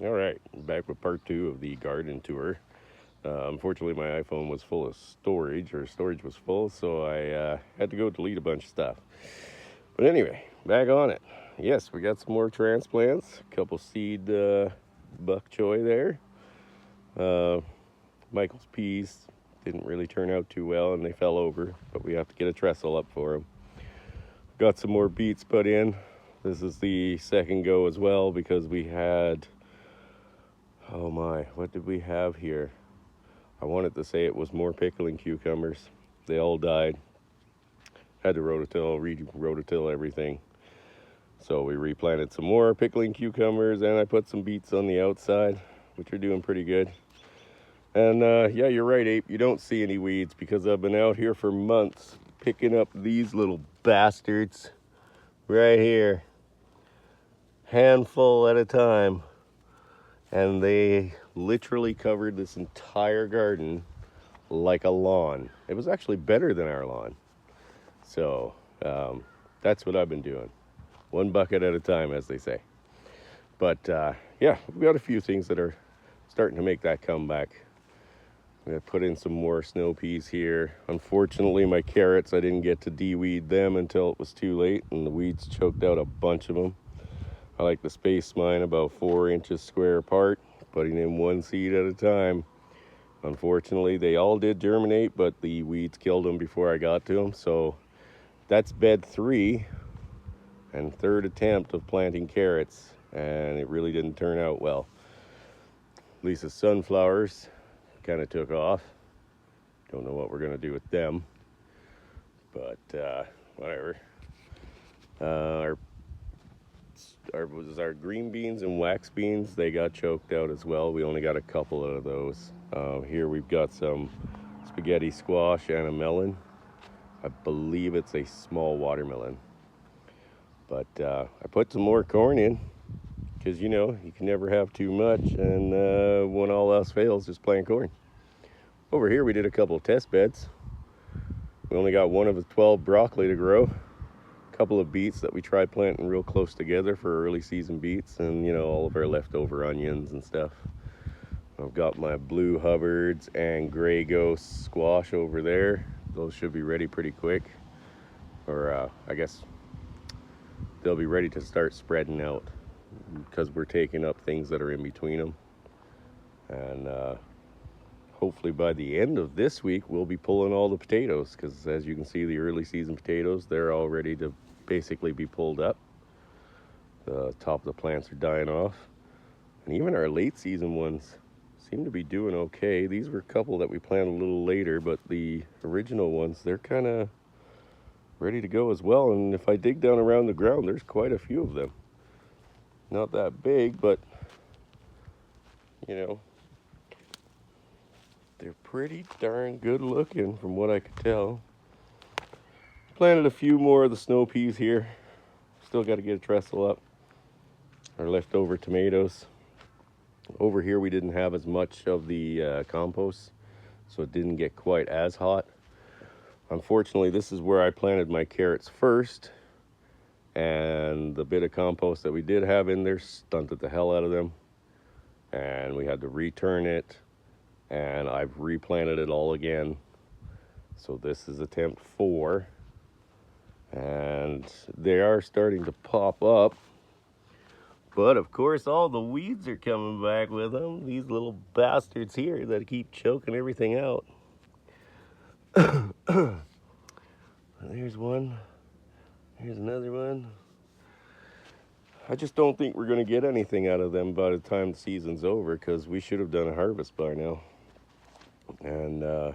All right, back with part two of the garden tour. Unfortunately, my iPhone was full of storage, or storage was full, so I had to go delete a bunch of stuff. But anyway, back on it. Yes, we got some more transplants, a couple seed bok choy there. Uh, Michael's peas didn't really turn out too well, and they fell over, but we have to get a trestle up for them. Got some more beets put in. This is the second go as well because we had, oh my, what did we have here? I wanted to say it was more pickling cucumbers. They all died. Had to rototill, re-rototill everything. So we replanted some more pickling cucumbers, and I put some beets on the outside, which are doing pretty good. And yeah, you're right, Ape. You don't see any weeds because I've been out here for months picking up these little bastards right here, handful at a time. And they literally covered this entire garden like a lawn. It was actually better than our lawn. So that's what I've been doing. One bucket at a time, as they say. But yeah, we've got a few things that are starting to make that comeback. I'm going to put in some more snow peas here. Unfortunately, my carrots, I didn't get to de-weed them until it was too late, and the weeds choked out a bunch of them. I like to space mine about 4 inches square apart, putting in one seed at a time. Unfortunately, they all did germinate, but the weeds killed them before I got to them. So that's bed 3 and third attempt of planting carrots, and it really didn't turn out well. Lisa's sunflowers kind of took off. Don't know what we're going to do with them, but whatever. Our green beans and wax beans, they got choked out as well. We only got a couple of those. Here we've got some spaghetti squash and a melon. I believe it's a small watermelon. But I put some more corn in because, you know, you can never have too much. And when all else fails, just plant corn. Over here we did a couple of test beds. We only got one of the 12 broccoli to grow. A couple of beets that we tried planting real close together for early season beets, and, you know, all of our leftover onions and stuff. I've got my blue Hubbards and gray ghost squash over there. Those should be ready pretty quick. Or I guess they'll be ready to start spreading out because we're taking up things that are in between them. And hopefully by the end of this week, we'll be pulling all the potatoes because, as you can see, the early season potatoes, they're all ready to basically be pulled up. The top of the plants are dying off. And even our late season ones seem to be doing okay. These were a couple that we planted a little later, but the original ones, they're kind of ready to go as well. And if I dig down around the ground, there's quite a few of them. Not that big, but, you know, they're pretty darn good looking from what I could tell. Planted a few more of the snow peas here. Still got to get a trestle up. Our leftover tomatoes. Over here we didn't have as much of the compost, so it didn't get quite as hot. Unfortunately, this is where I planted my carrots first, and the bit of compost that we did have in there stunted the hell out of them, and we had to return it, and I've replanted it all again. So this is attempt 4, and they are starting to pop up. But of course, all the weeds are coming back with them. These little bastards here that keep choking everything out. There's one. Here's another one. I just don't think we're going to get anything out of them by the time the season's over because we should have done a harvest by now. And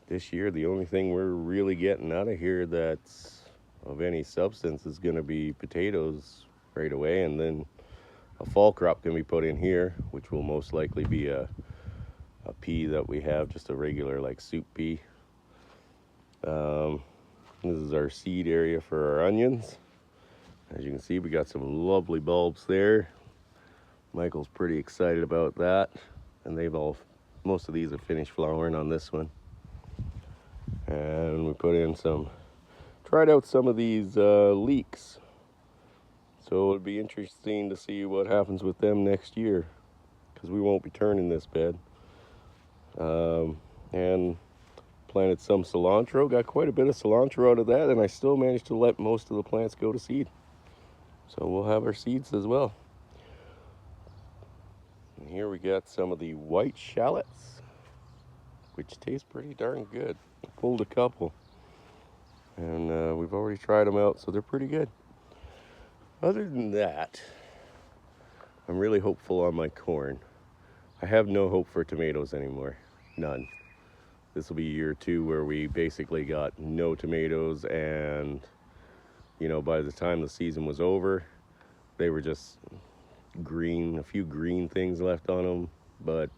this year, the only thing we're really getting out of here that's of any substance is going to be potatoes right away, and then a fall crop can be put in here, which will most likely be a pea that we have, just a regular like soup pea. This is our seed area for our onions. As you can see, we got some lovely bulbs there. Michael's pretty excited about that, and most of these have finished flowering on this one. And we put in tried out some of these leeks. So it'll be interesting to see what happens with them next year, because we won't be turning this bed. And planted some cilantro, got quite a bit of cilantro out of that, and I still managed to let most of the plants go to seed. So we'll have our seeds as well. And here we got some of the white shallots, which taste pretty darn good. I pulled a couple, and we've already tried them out, so they're pretty good. Other than that, I'm really hopeful on my corn. I have no hope for tomatoes anymore, none. This will be year 2 where we basically got no tomatoes, and you know, by the time the season was over, they were just green, a few green things left on them, but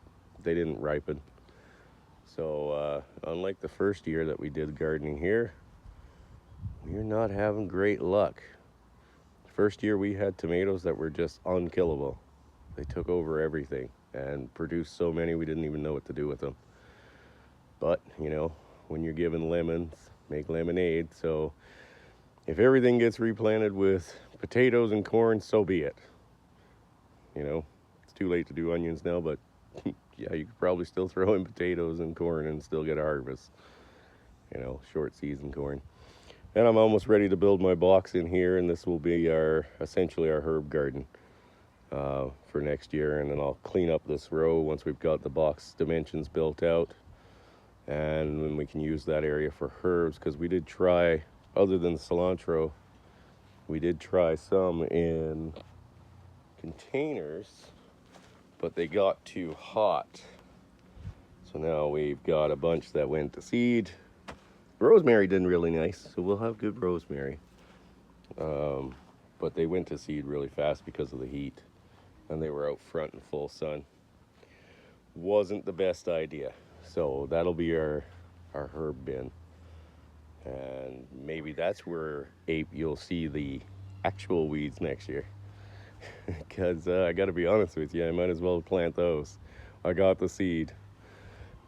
they didn't ripen. So unlike the first year that we did gardening here, we're not having great luck. First year we had tomatoes that were just unkillable. They took over everything and produced so many we didn't even know what to do with them. But, you know, when you're given lemons, make lemonade. So if everything gets replanted with potatoes and corn, so be it. You know, it's too late to do onions now, but yeah, you could probably still throw in potatoes and corn and still get a harvest. You know, short season corn. And I'm almost ready to build my box in here, and this will be essentially our herb garden for next year. And then I'll clean up this row once we've got the box dimensions built out. And then we can use that area for herbs, because we did try, other than cilantro, we did try some in containers, but they got too hot. So now we've got a bunch that went to seed. Rosemary did really nice, so we'll have good rosemary. But they went to seed really fast because of the heat, and they were out front in full sun. Wasn't the best idea. So that'll be our herb bin. And maybe that's where, Ape, you'll see the actual weeds next year. Because I gotta be honest with you, I might as well plant those. I got the seed.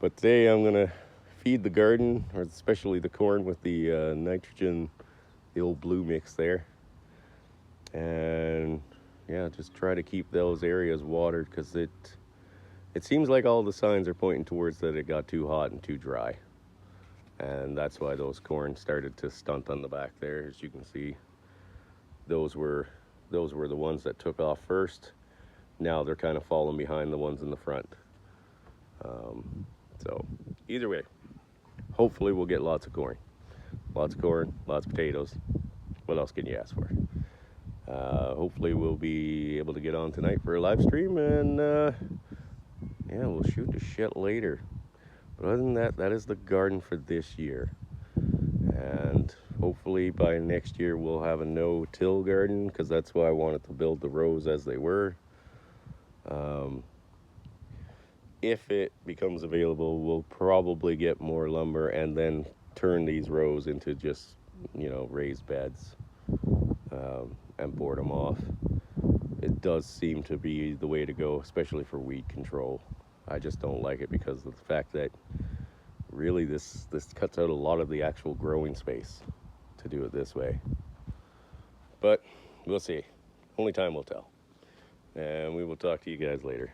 But today I'm gonna feed the garden, or especially the corn, with the nitrogen, the old blue mix there. And yeah, just try to keep those areas watered, because it seems like all the signs are pointing towards that it got too hot and too dry. And that's why those corn started to stunt on the back there. As you can see, those were the ones that took off first. Now they're kind of falling behind the ones in the front. So either way, hopefully we'll get lots of corn. Lots of corn, lots of potatoes. What else can you ask for? Hopefully we'll be able to get on tonight for a live stream, and yeah, we'll shoot the shit later. But other than that, that is the garden for this year. And hopefully by next year we'll have a no-till garden, because that's why I wanted to build the rows as they were. If it becomes available, we'll probably get more lumber and then turn these rows into just, you know, raised beds, and board them off. It does seem to be the way to go, especially for weed control. I just don't like it because of the fact that really this cuts out a lot of the actual growing space to do it this way. But we'll see. Only time will tell. And we will talk to you guys later.